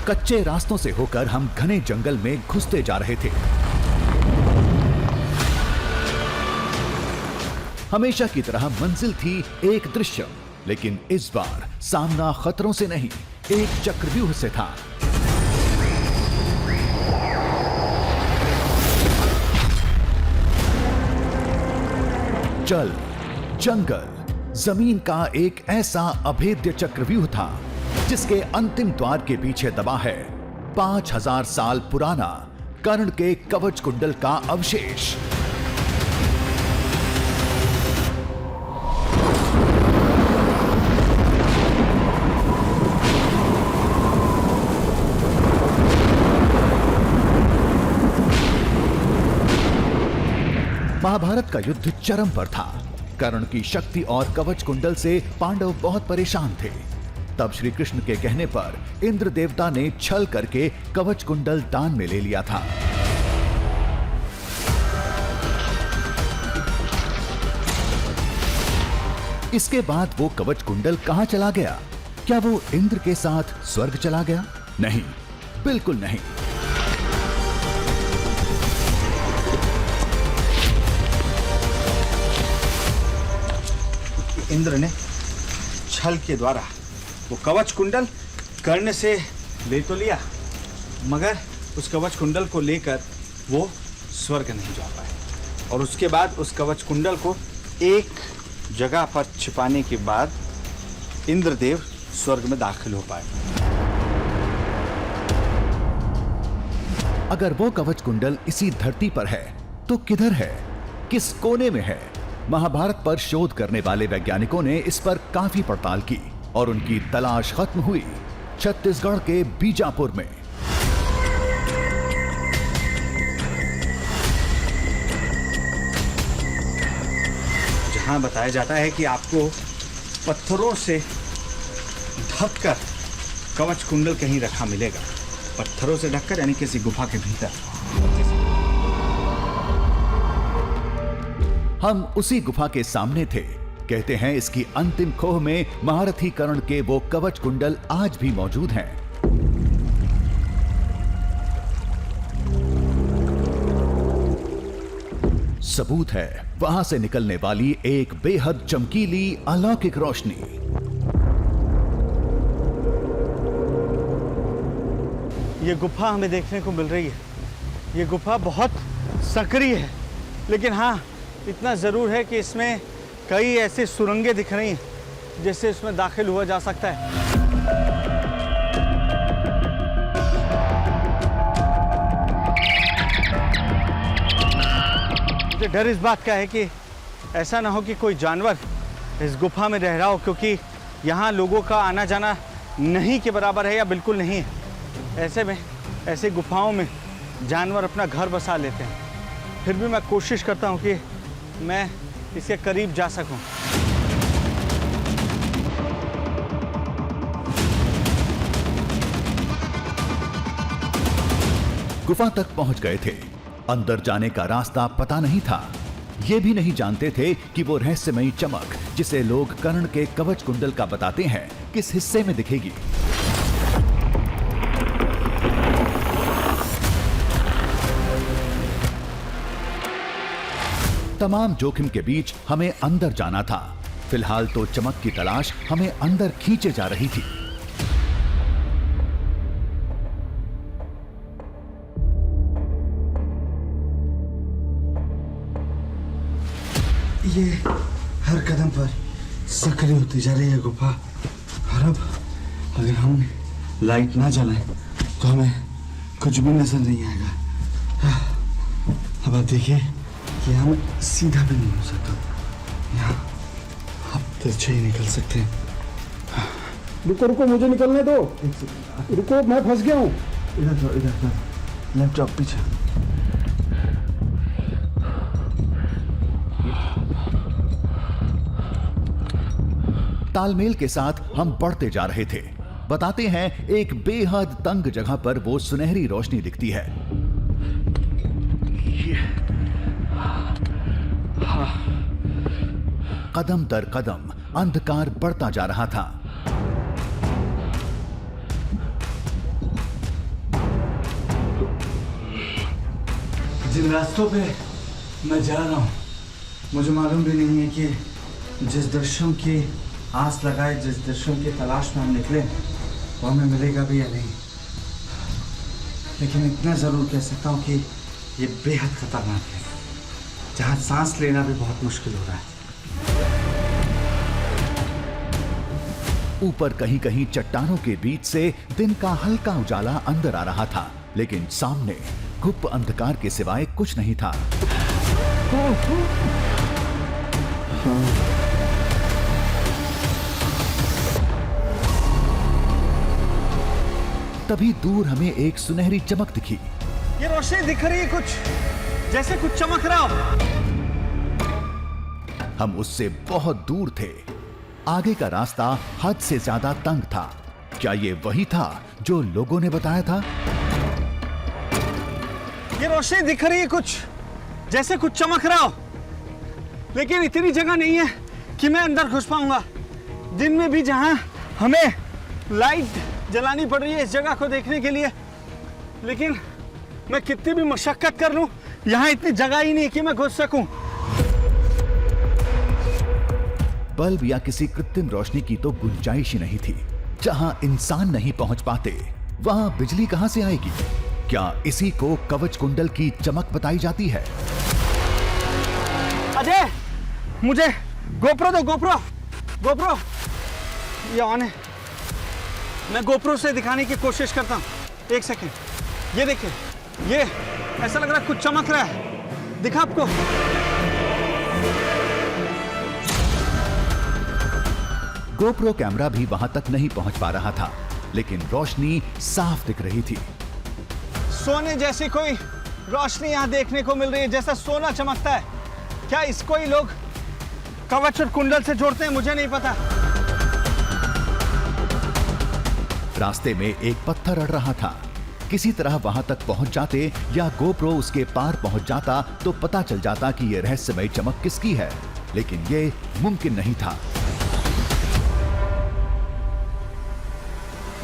कच्चे रास्तों से होकर हम घने जंगल में घुसते जा रहे थे। हमेशा की तरह मंजिल थी एक दृश्य, लेकिन इस बार सामना खतरों से नहीं, एक चक्रव्यूह से था। जल, जंगल, जमीन का एक ऐसा अभेद्य चक्रव्यूह था जिसके अंतिम द्वार के पीछे दबा है 5000 साल पुराना कर्ण के कवच कुंडल का अवशेष। महाभारत का युद्ध चरम पर था। कर्ण की शक्ति और कवच कुंडल से पांडव बहुत परेशान थे। तब श्री कृष्ण के कहने पर इंद्र देवता ने छल करके कवच कुंडल दान में ले लिया था। इसके बाद वो कवच कुंडल कहां चला गया? क्या वो इंद्र के साथ स्वर्ग चला गया? नहीं, बिल्कुल नहीं। इंद्र ने छल के द्वारा वो कवच कुंडल कर्ण से ले तो लिया, मगर उस कवच कुंडल को लेकर वो स्वर्ग नहीं जा पाए। और उसके बाद उस कवच कुंडल को एक जगह पर छिपाने के बाद इंद्रदेव स्वर्ग में दाखिल हो पाए। अगर वो कवच कुंडल इसी धरती पर है तो किधर है, किस कोने में है? महाभारत पर शोध करने वाले वैज्ञानिकों ने इस पर काफी पड़ताल की और उनकी तलाश खत्म हुई छत्तीसगढ़ के बीजापुर में। जहां बताया जाता है कि आपको पत्थरों से ढककर कवच कुंडल कहीं रखा मिलेगा। पत्थरों से ढककर यानी किसी गुफा के भीतर। हम उसी गुफा के सामने थे। कहते हैं इसकी अंतिम खोह में महारथी कर्ण के वो कवच कुंडल आज भी मौजूद हैं। सबूत है वहां से निकलने वाली एक बेहद चमकीली अलौकिक रोशनी। ये गुफा हमें देखने को मिल रही है। ये गुफा बहुत सक्रिय है, लेकिन हाँ इतना जरूर है कि इसमें कई ऐसी सुरंगें दिख रही हैं जिससे इसमें दाखिल हुआ जा सकता है। मुझे डर इस बात का है कि ऐसा ना हो कि कोई जानवर इस गुफा में रह रहा हो, क्योंकि यहाँ लोगों का आना जाना नहीं के बराबर है या बिल्कुल नहीं है। ऐसे में ऐसी गुफाओं में जानवर अपना घर बसा लेते हैं। फिर भी मैं कोशिश करता हूँ कि मैं इसके करीब जा सकूं। गुफा तक पहुंच गए थे। अंदर जाने का रास्ता पता नहीं था। ये भी नहीं जानते थे कि वो रहस्यमयी चमक जिसे लोग कर्ण के कवच कुंडल का बताते हैं किस हिस्से में दिखेगी। तमाम जोखिम के बीच हमें अंदर जाना था। फिलहाल तो चमक की तलाश हमें अंदर खींचे जा रही थी। ये हर कदम पर सक्रिय होती जा रही है गुफा। और अब अगर हम लाइट ना जलाएं तो हमें कुछ भी नजर नहीं आएगा। अब आप देखिए कि हम सीधा भी नहीं हो सकता। यहाँ आप तिरछे ही निकल सकते हैं। रुको रुको, मुझे निकलने दो। रुको, मैं फंस गया हूँ। इधर लैपटॉप पीछे। तालमेल के साथ हम बढ़ते जा रहे थे। बताते हैं एक बेहद तंग जगह पर वो सुनहरी रोशनी दिखती है। कदम दर कदम अंधकार बढ़ता जा रहा था। जिन रास्तों पे मैं जा रहा हूँ मुझे मालूम भी नहीं है कि जिस दृश्यम की आस लगाए, जिस दृश्यम की तलाश में हम निकले वो हमें मिलेगा भी या नहीं। लेकिन इतना ज़रूर कह सकता हूँ कि ये बेहद खतरनाक है, जहाँ सांस लेना भी बहुत मुश्किल हो रहा है। ऊपर कहीं कहीं चट्टानों के बीच से दिन का हल्का उजाला अंदर आ रहा था, लेकिन सामने गुप्त अंधकार के सिवाय कुछ नहीं था। तभी दूर हमें एक सुनहरी चमक दिखी। ये रोशनी दिख रही है, कुछ जैसे कुछ चमक रहा हो। हम उससे बहुत दूर थे। आगे का रास्ता हद से ज्यादा तंग था। क्या ये वही था जो लोगों ने बताया था? ये रोशनी दिख रही है, कुछ जैसे कुछ चमक रहा हो, लेकिन इतनी जगह नहीं है कि मैं अंदर घुस पाऊंगा। दिन में भी जहां हमें लाइट जलानी पड़ रही है इस जगह को देखने के लिए, लेकिन मैं कितनी भी मशक्कत कर लूं, यहां इतनी जगह ही नहीं है कि मैं घुस सकूं। बल्ब या किसी कृत्रिम रोशनी की तो गुंजाइश ही नहीं थी। जहां इंसान नहीं पहुंच पाते वहां बिजली कहां से आएगी? क्या इसी को कवच कुंडल की चमक बताई जाती है? अजय, मुझे गोप्रो दो, गोप्रो ये ऑन है। मैं गोप्रो से दिखाने की कोशिश करता हूं। एक सेकेंड, ये देखिए, ये ऐसा लग रहा है कुछ चमक रहा है। दिखा आपको? गोप्रो कैमरा भी वहां तक नहीं पहुंच पा रहा था, लेकिन रोशनी साफ दिख रही थी। सोने जैसी कोई रोशनी यहां देखने को मिल रही है, जैसा सोना चमकता है। क्या इसको ही लोग कवच और कुंडल से जोड़ते हैं? मुझे नहीं पता। रास्ते में एक पत्थर अड़ रहा था। किसी तरह वहां तक पहुंच जाते या गोप्रो उसके पार पहुंच जाता तो पता चल जाता कि यह रहस्यमय चमक किसकी है, लेकिन यह मुमकिन नहीं था।